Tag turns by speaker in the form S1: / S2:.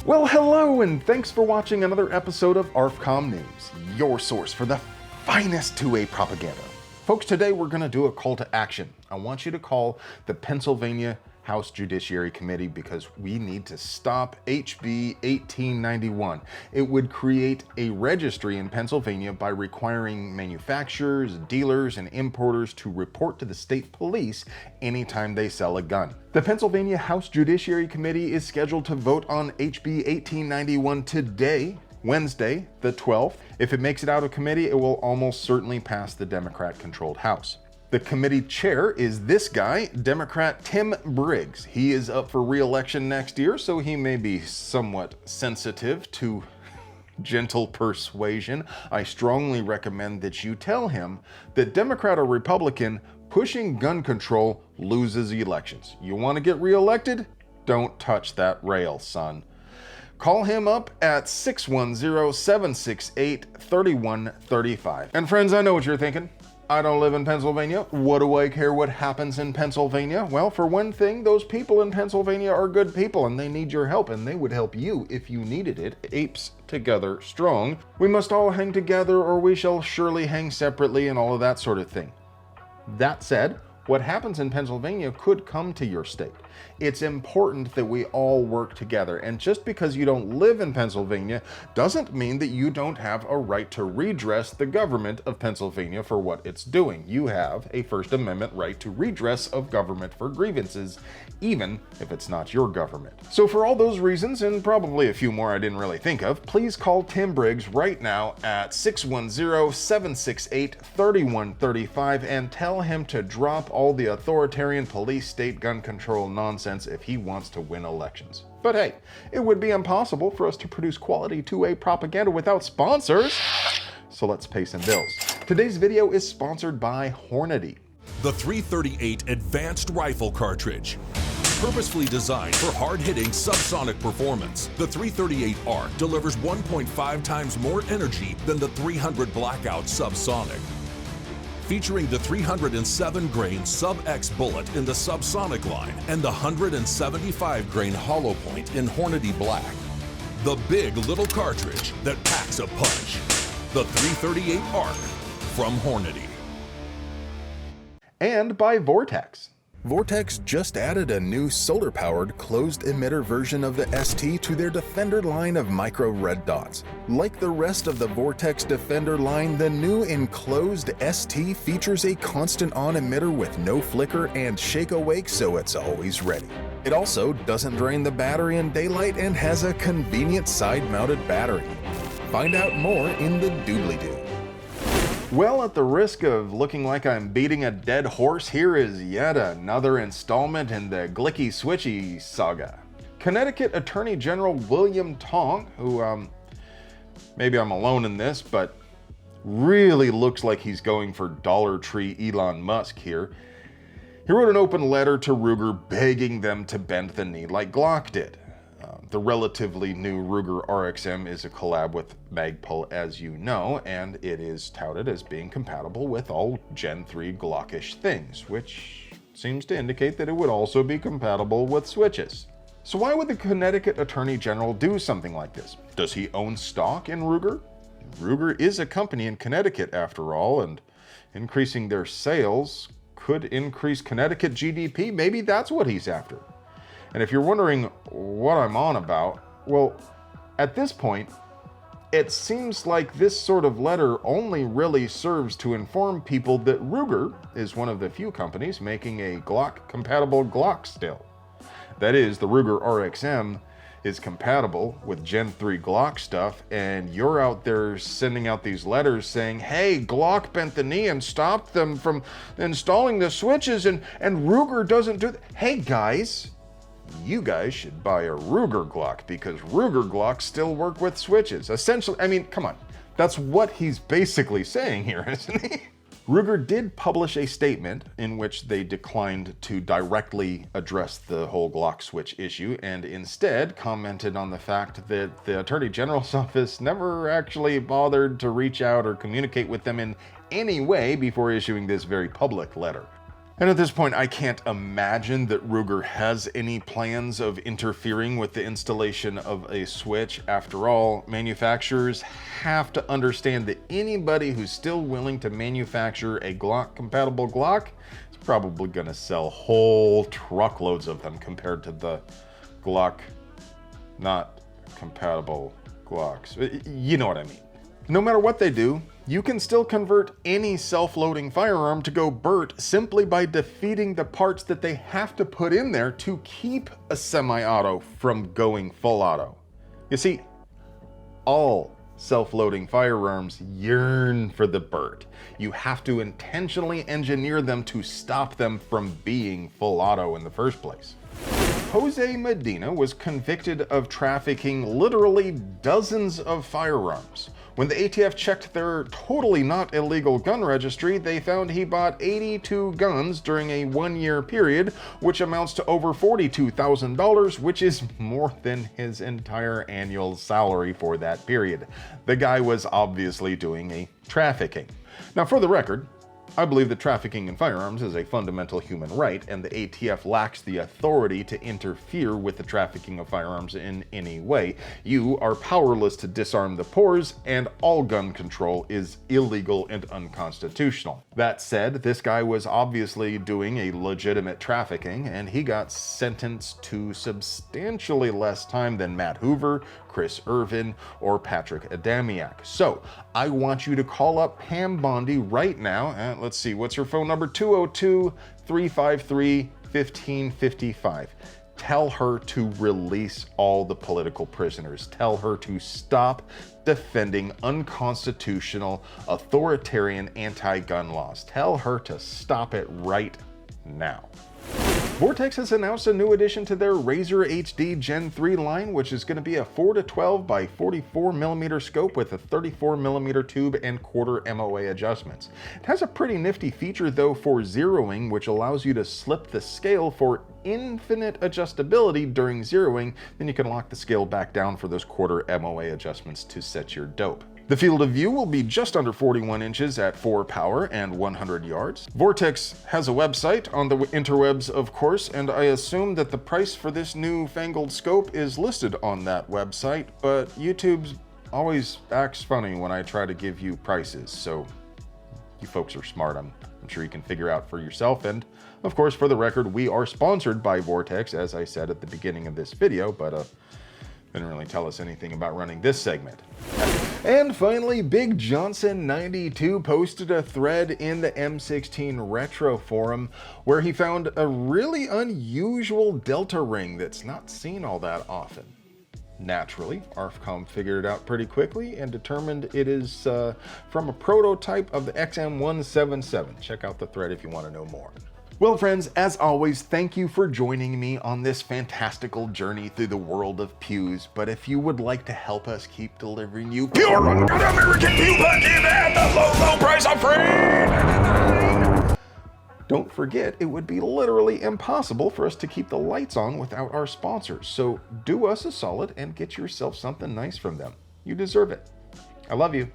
S1: Well, hello, and thanks for watching another episode of ARFCOM News, your source for the finest 2A propaganda. Folks, today we're going to do a call to action. I want you to call the Pennsylvania House Judiciary Committee because we need to stop HB 1891. It would create a registry in Pennsylvania by requiring manufacturers, dealers, and importers to report to the state police anytime they sell a gun. The Pennsylvania House Judiciary Committee is scheduled to vote on HB 1891 today, Wednesday, the 12th. If it makes it out of committee, it will almost certainly pass the Democrat-controlled House. The committee chair is this guy, Democrat Tim Briggs. He is up for re-election next year, so he may be somewhat sensitive to gentle persuasion. I strongly recommend that you tell him that Democrat or Republican, pushing gun control loses elections. You want to get re-elected? Don't touch that rail, son. Call him up at 610-768-3135. And friends, I know what you're thinking. I don't live in Pennsylvania. What do I care what happens in Pennsylvania? Well, for one thing, those people in Pennsylvania are good people and they need your help, and they would help you if you needed it. Apes together strong. We must all hang together or we shall surely hang separately, and all of that sort of thing. That said, what happens in Pennsylvania could come to your state. It's important that we all work together, and just because you don't live in Pennsylvania doesn't mean that you don't have a right to redress the government of Pennsylvania for what it's doing. You have a First Amendment right to redress of government for grievances, even if it's not your government. So for all those reasons, and probably a few more I didn't really think of, please call Tim Briggs right now at 610-768-3135 and tell him to drop all the authoritarian police state gun control nonsense if he wants to win elections. But hey, it would be impossible for us to produce quality 2A propaganda without sponsors. So let's pay some bills. Today's video is sponsored by Hornady.
S2: The 338 Advanced Rifle Cartridge. Purposefully designed for hard-hitting subsonic performance, the 338 ARC delivers 1.5 times more energy than the 300 Blackout subsonic. Featuring the 307-grain Sub-X bullet in the subsonic line and the 175-grain hollow point in Hornady Black. The big little cartridge that packs a punch. The 338 ARC from Hornady.
S1: And by Vortex.
S3: Vortex just added a new solar-powered closed emitter version of the ST to their Defender line of micro red dots. Like the rest of the Vortex Defender line, the new enclosed ST features a constant-on emitter with no flicker and shake-awake, so it's always ready. It also doesn't drain the battery in daylight and has a convenient side-mounted battery. Find out more in the doobly-doo.
S1: Well, at the risk of looking like I'm beating a dead horse, here is yet another installment in the Glicky Switchy saga. Connecticut Attorney General William Tong, who, maybe I'm alone in this, but really looks like he's going for Dollar Tree Elon Musk here. He wrote an open letter to Ruger begging them to bend the knee like Glock did. The relatively new Ruger RXM is a collab with Magpul, as you know, and it is touted as being compatible with all Gen 3 Glockish things, which seems to indicate that it would also be compatible with switches. So why would the Connecticut Attorney General do something like this? Does he own stock in Ruger? Ruger is a company in Connecticut after all, and increasing their sales could increase Connecticut GDP. Maybe that's what he's after. And if you're wondering what I'm on about, well, at this point, it seems like this sort of letter only really serves to inform people that Ruger is one of the few companies making a Glock-compatible Glock still. That is, the Ruger RXM is compatible with Gen 3 Glock stuff, and you're out there sending out these letters saying, hey, Glock bent the knee and stopped them from installing the switches, and Ruger doesn't do that. Hey, guys. You guys should buy a Ruger Glock because Ruger Glocks still work with switches. Essentially, I mean, come on. That's what he's basically saying here, isn't he? Ruger did publish a statement in which they declined to directly address the whole Glock switch issue and instead commented on the fact that the Attorney General's office never actually bothered to reach out or communicate with them in any way before issuing this very public letter. And at this point, I can't imagine that Ruger has any plans of interfering with the installation of a switch. After all, manufacturers have to understand that anybody who's still willing to manufacture a Glock-compatible Glock is probably going to sell whole truckloads of them compared to the Glock not compatible Glocks. You know what I mean. No matter what they do, you can still convert any self-loading firearm to go BERT simply by defeating the parts that they have to put in there to keep a semi-auto from going full auto. You see, all self-loading firearms yearn for the BERT. You have to intentionally engineer them to stop them from being full auto in the first place. Jose Medina was convicted of trafficking literally dozens of firearms. When the ATF checked their totally not illegal gun registry, they found he bought 82 guns during a one-year period, which amounts to over $42,000, which is more than his entire annual salary for that period. The guy was obviously doing a trafficking. Now, for the record, I believe that trafficking in firearms is a fundamental human right, and the ATF lacks the authority to interfere with the trafficking of firearms in any way. You are powerless to disarm the poors, and all gun control is illegal and unconstitutional. That said, this guy was obviously doing a legitimate trafficking, and he got sentenced to substantially less time than Matt Hoover, Chris Irvin, or Patrick Adamiak. So, I want you to call up Pam Bondi right now. Let's see, what's her phone number? 202-353-1555. Tell her to release all the political prisoners. Tell her to stop defending unconstitutional, authoritarian, anti-gun laws. Tell her to stop it right now. Vortex has announced a new addition to their Razor HD Gen 3 line, which is going to be a 4-12 by 44mm scope with a 34mm tube and quarter MOA adjustments. It has a pretty nifty feature though for zeroing, which allows you to slip the scale for infinite adjustability during zeroing. Then you can lock the scale back down for those quarter MOA adjustments to set your dope. The field of view will be just under 41 inches at 4 power and 100 yards. Vortex has a website on the interwebs, of course, and I assume that the price for this new fangled scope is listed on that website, but YouTube always acts funny when I try to give you prices, so you folks are smart. I'm sure you can figure out for yourself. And of course, for the record, we are sponsored by Vortex, as I said at the beginning of this video, but didn't really tell us anything about running this segment. And finally, Big Johnson 92 posted a thread in the M16 Retro forum where he found a really unusual delta ring that's not seen all that often. Naturally, ARFCOM figured it out pretty quickly and determined it is from a prototype of the XM177. Check out the thread if you want to know more. Well, friends, as always, thank you for joining me on this fantastical journey through the world of pews. But if you would like to help us keep delivering you pure American pew punching at the low price of free, don't forget, it would be literally impossible for us to keep the lights on without our sponsors. So do us a solid and get yourself something nice from them. You deserve it. I love you.